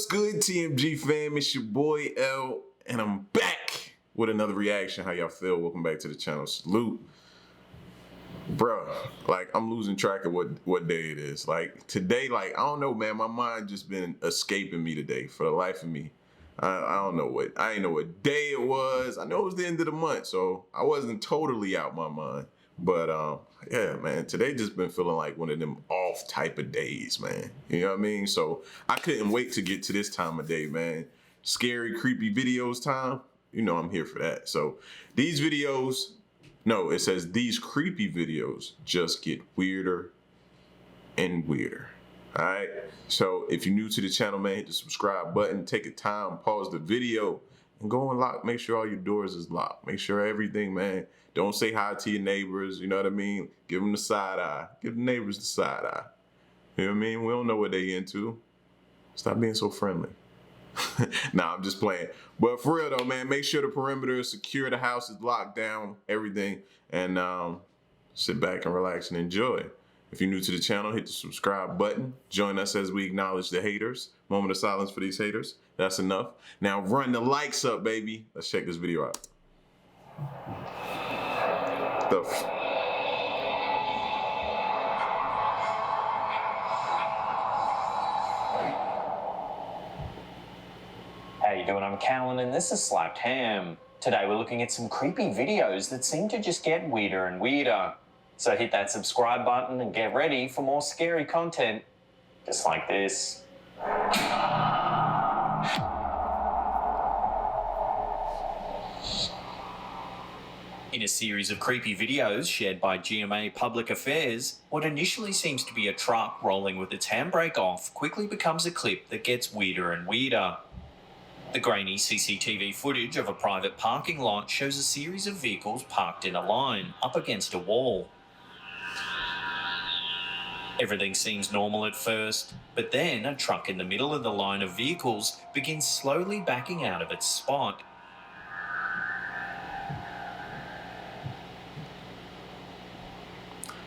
good, TMG fam? It's your boy L, and I'm back with another reaction. How y'all feel? Welcome back to the channel. Salute. Bruh, like, I'm losing track of what day it is. Like, today, like, I don't know, man. My mind just been escaping me today for the life of me. I don't know I ain't know what day it was. I know it was the end of the month, so I wasn't totally out my mind. But yeah, man, today just been feeling like one of them off type of days, man. You know what I mean? So I couldn't wait to get to this time of day, man. Scary, creepy videos time. You know I'm here for that. So these videos, no, it says these creepy videos just get weirder and weirder. All right. So if you're new to the channel, man, hit the subscribe button, take a time, pause the video, and go and lock. Make sure all your doors is locked. Make sure everything, man. Don't say hi to your neighbors. You know what I mean? Give them the side eye. Give the neighbors the side eye. You know what I mean? We don't know what they into. Stop being so friendly. Nah, I'm just playing. But for real though, man, make sure the perimeter is secure, the house is locked down, everything, and sit back and relax and enjoy. If you're new to the channel, hit the subscribe button. Join us as we acknowledge the haters. Moment of silence for these haters. That's enough. Now run the likes up, baby. Let's check this video out. How you doing? I'm Callan and this is Slapped Ham. Today we're looking at some creepy videos that seem to just get weirder and weirder. So hit that subscribe button and get ready for more scary content just like this. In a series of creepy videos shared by GMA Public Affairs, what initially seems to be a truck rolling with its handbrake off quickly becomes a clip that gets weirder and weirder. The grainy CCTV footage of a private parking lot shows a series of vehicles parked in a line, up against a wall. Everything seems normal at first, but then a truck in the middle of the line of vehicles begins slowly backing out of its spot.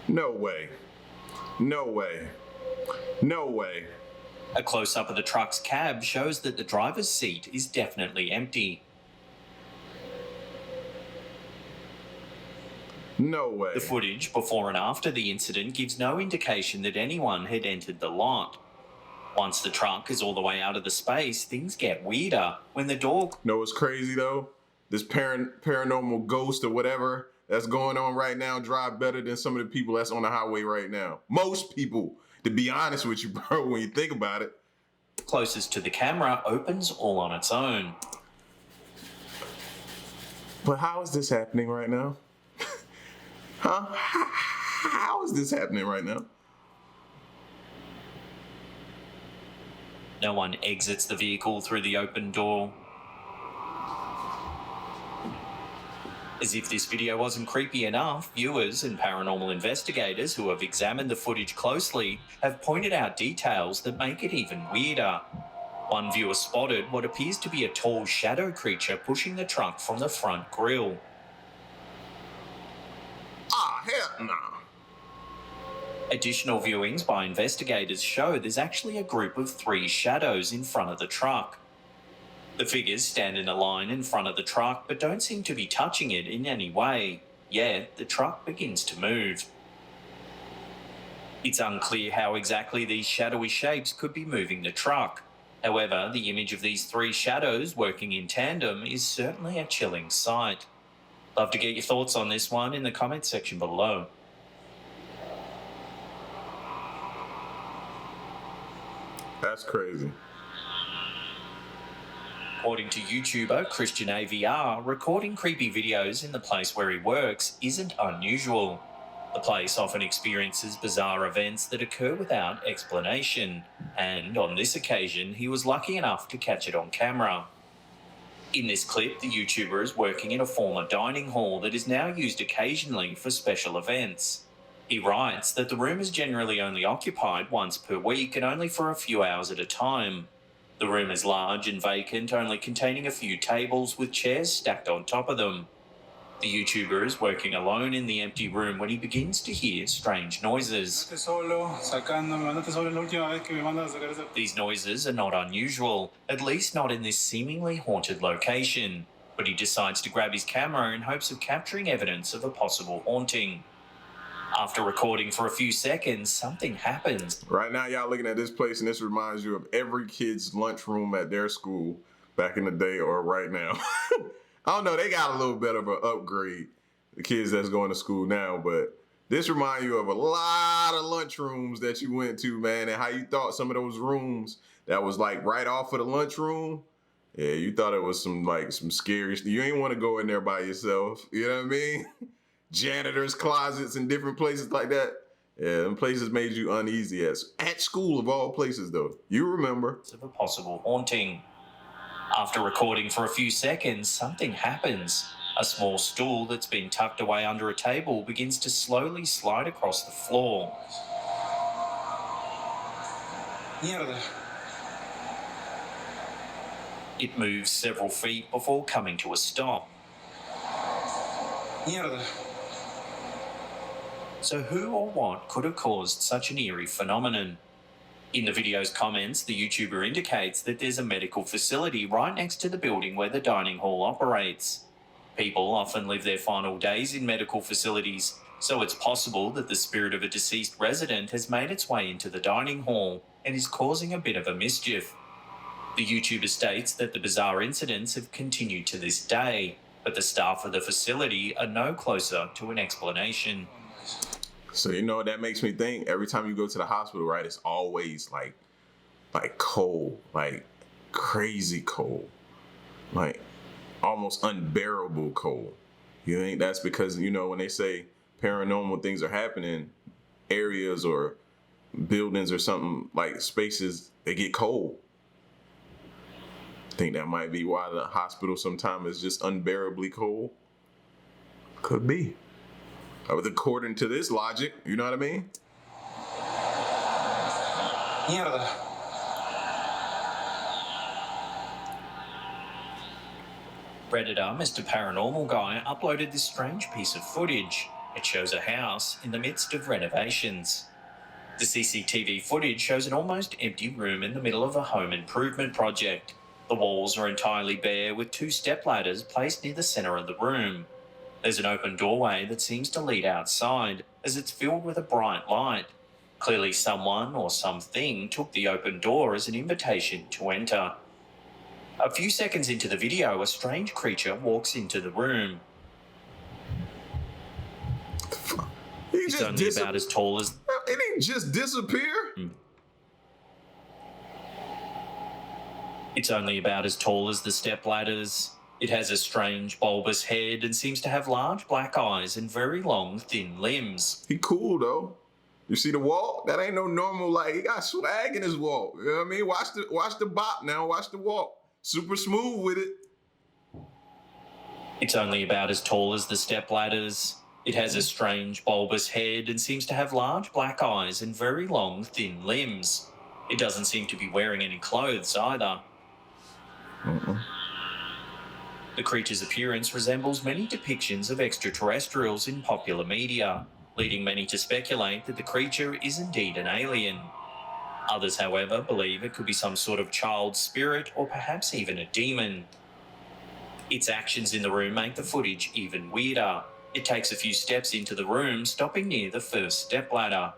No way. No way. No way. A close-up of the truck's cab shows that the driver's seat is definitely empty. No way. The footage before and after the incident gives no indication that anyone had entered the lot. Once the truck is all the way out of the space, things get weirder when the door... Know what's crazy though? This paranormal ghost or whatever that's going on right now drive better than some of the people that's on the highway right now. Most people, to be honest with you, bro, when you think about it. Closest to the camera opens all on its own. But how is this happening right now? Huh? How is this happening right now? No one exits the vehicle through the open door. As if this video wasn't creepy enough, viewers and paranormal investigators who have examined the footage closely have pointed out details that make it even weirder. One viewer spotted what appears to be a tall shadow creature pushing the truck from the front grille. Ah, hell no. Additional viewings by investigators show there's actually a group of 3 shadows in front of the truck. The figures stand in a line in front of the truck but don't seem to be touching it in any way, yet the truck begins to move. It's unclear how exactly these shadowy shapes could be moving the truck. However, the image of these 3 shadows working in tandem is certainly a chilling sight. Love to get your thoughts on this one in the comment section below. That's crazy. According to YouTuber Christian AVR, recording creepy videos in the place where he works isn't unusual. The place often experiences bizarre events that occur without explanation, and on this occasion he was lucky enough to catch it on camera. In this clip, the YouTuber is working in a former dining hall that is now used occasionally for special events. He writes that the room is generally only occupied once per week and only for a few hours at a time. The room is large and vacant, only containing a few tables with chairs stacked on top of them. The YouTuber is working alone in the empty room when he begins to hear strange noises. These noises are not unusual, at least not in this seemingly haunted location, but he decides to grab his camera in hopes of capturing evidence of a possible haunting. After recording for a few seconds, something happens. Right now, y'all looking at this place, and this reminds you of every kid's lunchroom at their school back in the day or right now. I don't know, they got a little bit of an upgrade, the kids that's going to school now, but this reminds you of a lot of lunchrooms that you went to, man, and how you thought some of those rooms that was like right off of the lunchroom, yeah, you thought it was some scary stuff. You ain't want to go in there by yourself, you know what I mean? Janitors' closets and different places like that. Yeah, them places made you uneasy at school of all places, though. You remember. Of a possible haunting. After recording for a few seconds, something happens. A small stool that's been tucked away under a table begins to slowly slide across the floor. Mierda. It moves several feet before coming to a stop. Mierda. So who or what could have caused such an eerie phenomenon? In the video's comments, the YouTuber indicates that there's a medical facility right next to the building where the dining hall operates. People often live their final days in medical facilities, so it's possible that the spirit of a deceased resident has made its way into the dining hall and is causing a bit of a mischief. The YouTuber states that the bizarre incidents have continued to this day, but the staff of the facility are no closer to an explanation. So, you know, that makes me think every time you go to the hospital, right, it's always like cold, like crazy cold, like almost unbearable cold. You think that's because, you know, when they say paranormal things are happening, areas or buildings or something, like spaces, they get cold. I think that might be why the hospital sometimes is just unbearably cold. Could be. According to this logic, you know what I mean? Mierda. Redditor Mr. Paranormal Guy uploaded this strange piece of footage. It shows a house in the midst of renovations. The CCTV footage shows an almost empty room in the middle of a home improvement project. The walls are entirely bare with 2 stepladders placed near the centre of the room. There's an open doorway that seems to lead outside, as it's filled with a bright light. Clearly someone or something took the open door as an invitation to enter. A few seconds into the video, a strange creature walks into the room. It's only about as tall as... It didn't just disappear. It's only about as tall as the stepladders. It has a strange bulbous head and seems to have large black eyes and very long, thin limbs. He cool, though. You see the walk? That ain't no normal, like, he got swag in his walk. You know what I mean? Watch the bop now. Watch the walk. Super smooth with it. It's only about as tall as the stepladders. It has a strange bulbous head and seems to have large black eyes and very long, thin limbs. It doesn't seem to be wearing any clothes either. The creature's appearance resembles many depictions of extraterrestrials in popular media, leading many to speculate that the creature is indeed an alien. Others, however, believe it could be some sort of child spirit or perhaps even a demon. Its actions in the room make the footage even weirder. It takes a few steps into the room, stopping near the first stepladder.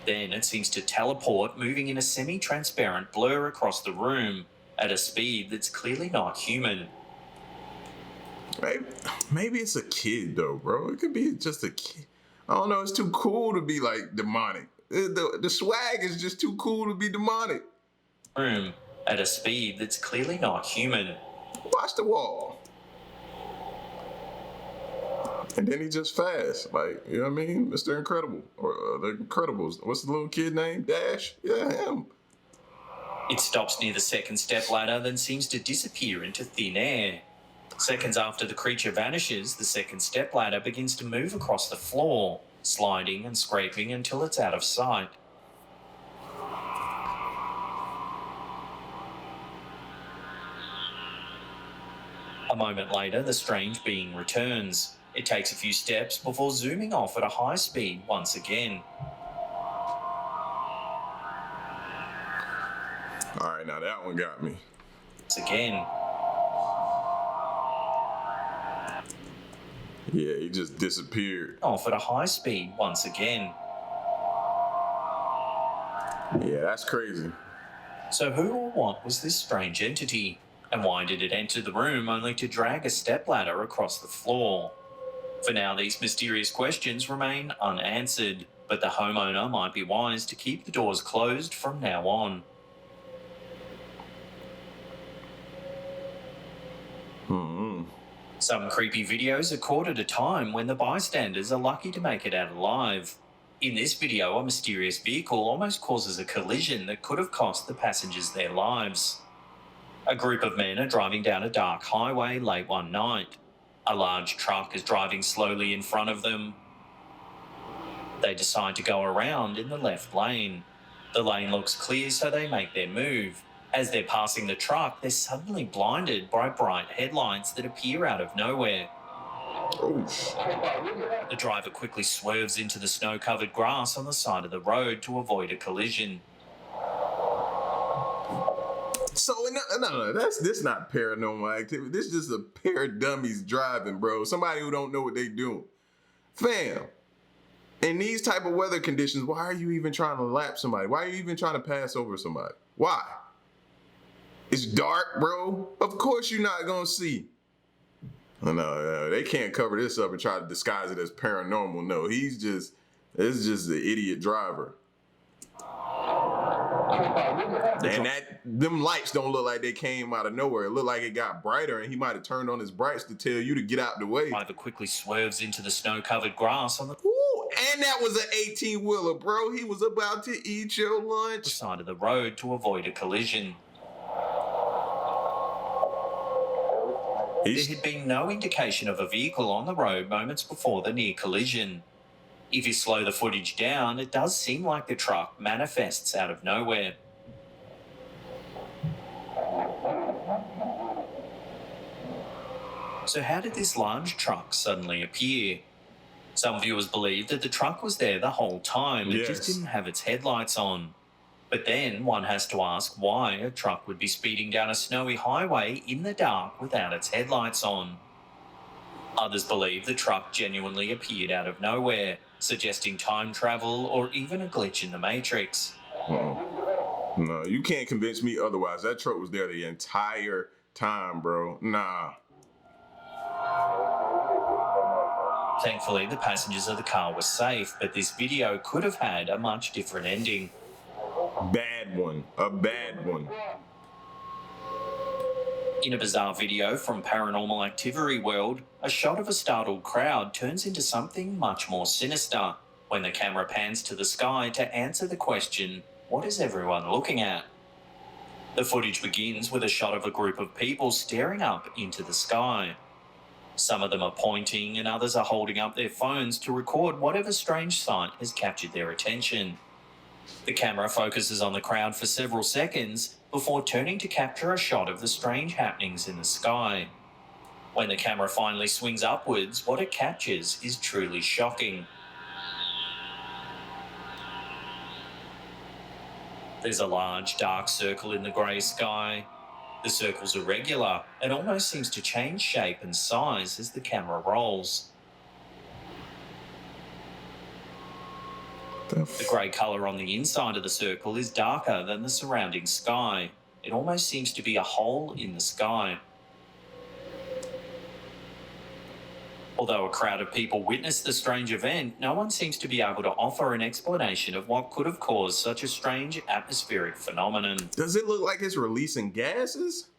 Then it seems to teleport, moving in a semi-transparent blur across the room, at a speed that's clearly not human. Maybe it's a kid, though, bro. It could be just a kid. I don't know. It's too cool to be, like, demonic. The swag is just too cool to be demonic. Room, at a speed that's clearly not human. Watch the wall. And then he just fast. Like, you know what I mean? Mr. Incredible. Or The Incredibles. What's the little kid name? Dash? Yeah, him. It stops near the second stepladder, then seems to disappear into thin air. Seconds after the creature vanishes, the second stepladder begins to move across the floor, sliding and scraping until it's out of sight. A moment later, the strange being returns. It takes a few steps before zooming off at a high speed once again. All right, now that one got me. Again. Yeah, he just disappeared. Off at a high speed once again. Yeah, that's crazy. So who or what was this strange entity? And why did it enter the room only to drag a stepladder across the floor? For now, these mysterious questions remain unanswered, but the homeowner might be wise to keep the doors closed from now on. Some creepy videos are caught at a time when the bystanders are lucky to make it out alive. In this video, a mysterious vehicle almost causes a collision that could have cost the passengers their lives. A group of men are driving down a dark highway late one night. A large truck is driving slowly in front of them. They decide to go around in the left lane. The lane looks clear, so they make their move. As they're passing the truck, they're suddenly blinded by bright headlights that appear out of nowhere. The driver quickly swerves into the snow-covered grass on the side of the road to avoid a collision. So, no, this not paranormal activity. This is just a pair of dummies driving, bro. Somebody who don't know what they doing. Fam, in these type of weather conditions, why are you even trying to lap somebody? Why are you even trying to pass over somebody? Why? It's dark, bro. Of course you're not going to see. No, they can't cover this up and try to disguise it as paranormal. No, it's just an idiot driver. And them lights don't look like they came out of nowhere. It looked like it got brighter, and he might have turned on his brights to tell you to get out the way. The driver quickly swerves into the snow-covered grass on the and that was an 18-wheeler, bro. He was about to eat your lunch. Side of the road to avoid a collision. There had been no indication of a vehicle on the road moments before the near collision. If you slow the footage down, it does seem like the truck manifests out of nowhere. So how did this large truck suddenly appear? Some viewers believe that the truck was there the whole time. It just didn't have its headlights on. But then one has to ask why a truck would be speeding down a snowy highway in the dark without its headlights on. Others believe the truck genuinely appeared out of nowhere, suggesting time travel or even a glitch in the Matrix. No, you can't convince me otherwise. That truck was there the entire time, bro. Nah. Thankfully, the passengers of the car were safe, but this video could have had a much different ending. Bad one. A bad one. In a bizarre video from Paranormal Activity World, a shot of a startled crowd turns into something much more sinister when the camera pans to the sky to answer the question, what is everyone looking at? The footage begins with a shot of a group of people staring up into the sky. Some of them are pointing and others are holding up their phones to record whatever strange sight has captured their attention. The camera focuses on the crowd for several seconds before turning to capture a shot of the strange happenings in the sky. When the camera finally swings upwards, what it captures is truly shocking. There's a large dark circle in the grey sky. The circle's irregular and almost seems to change shape and size as the camera rolls. The grey colour on the inside of the circle is darker than the surrounding sky. It almost seems to be a hole in the sky. Although a crowd of people witnessed the strange event, no one seems to be able to offer an explanation of what could have caused such a strange atmospheric phenomenon. Does it look like it's releasing gases?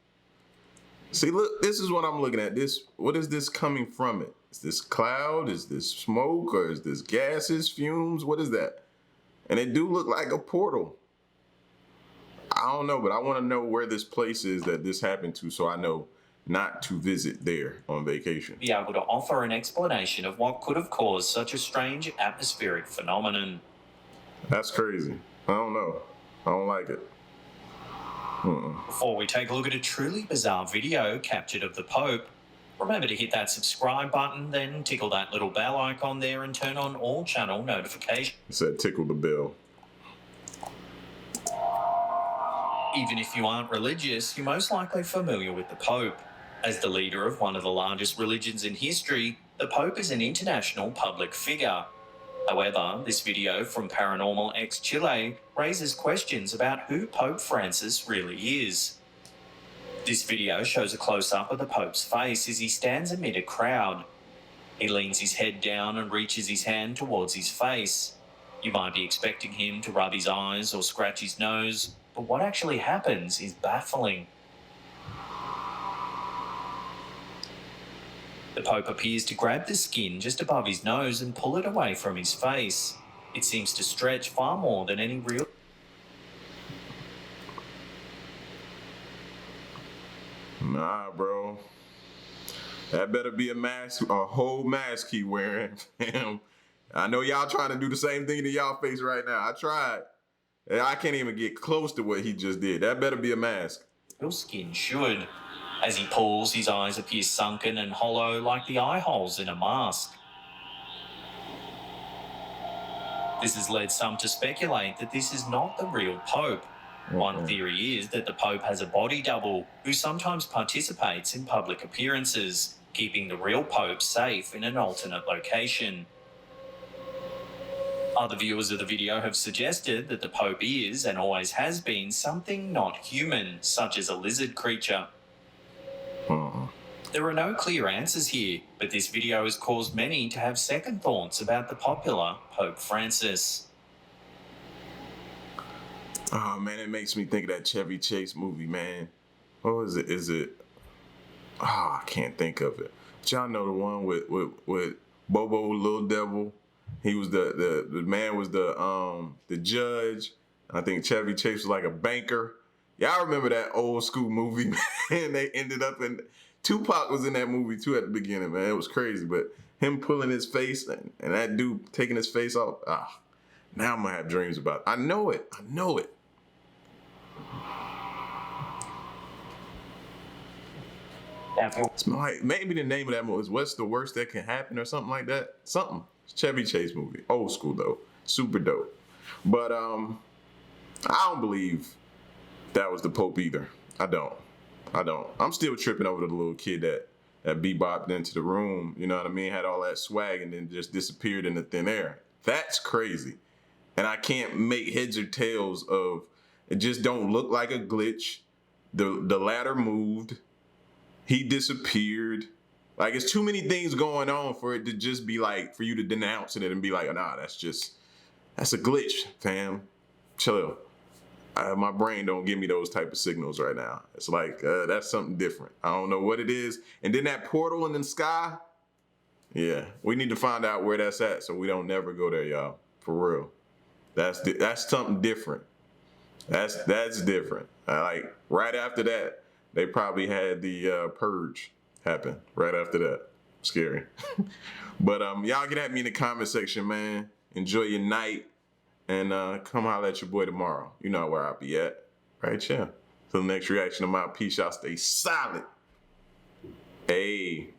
See, look, this is what I'm looking at. What is this coming from it? Is this cloud? Is this smoke? Or is this gases, fumes? What is that? And it do look like a portal. I don't know, but I want to know where this place is that this happened to so I know not to visit there on vacation. Be able to offer an explanation of what could have caused such a strange atmospheric phenomenon. That's crazy. I don't know. I don't like it. Before we take a look at a truly bizarre video captured of the Pope, Remember to hit that subscribe button, then tickle that little bell icon there and turn on all channel notifications. It said tickle the bell. Even if you aren't religious, you're most likely familiar with the Pope. As the leader of one of the largest religions in history, the Pope is an international public figure. However, this video from Paranormal X Chile raises questions about who Pope Francis really is. This video shows a close-up of the Pope's face as he stands amid a crowd. He leans his head down and reaches his hand towards his face. You might be expecting him to rub his eyes or scratch his nose, but what actually happens is baffling. The Pope appears to grab the skin just above his nose and pull it away from his face. It seems to stretch far more than any real... Nah, bro. That better be a mask, a whole mask he wearing, fam. I know y'all trying to do the same thing to y'all face right now. I tried. I can't even get close to what he just did. That better be a mask. Real skin should. As he pulls, his eyes appear sunken and hollow like the eye holes in a mask. This has led some to speculate that this is not the real Pope. One theory is that the Pope has a body double who sometimes participates in public appearances, keeping the real Pope safe in an alternate location. Other viewers of the video have suggested that the Pope is, and always has been, something not human, such as a lizard creature. There are no clear answers here, but this video has caused many to have second thoughts about the popular Pope Francis. Oh man, it makes me think of that Chevy Chase movie, man. What was it? I can't think of it. But y'all know the one with Bobo Little Devil. He was the man was the judge. I think Chevy Chase was like a banker. Y'all remember that old school movie, man? They ended up in... Tupac was in that movie too at the beginning, man. It was crazy, but him pulling his face and that dude taking his face off, now I'm gonna have dreams about it. I know it. It's like, maybe the name of that movie is What's the Worst That Can Happen or something like that. Something. Chevy Chase movie. Old school though. Super dope. But I don't believe that was the Pope either. I don't. I'm still tripping over the little kid that bebopped into the room, you know what I mean? Had all that swag and then just disappeared in the thin air. That's crazy. And I can't make heads or tails of it. Just don't look like a glitch. The ladder moved. He disappeared. Like, it's too many things going on for it to just be like, for you to denounce it and be like, oh, nah, that's a glitch, fam. Chill. My brain don't give me those type of signals right now. It's like, that's something different. I don't know what it is. And then that portal in the sky, yeah, we need to find out where that's at so we don't never go there, y'all. For real. That's something different. That's different. Like, right after that, they probably had the purge happen right after that. Scary. But y'all get at me in the comment section, man. Enjoy your night. And come holler at your boy tomorrow. You know where I'll be at. Right here. Till the next reaction of my piece, y'all stay silent. Hey.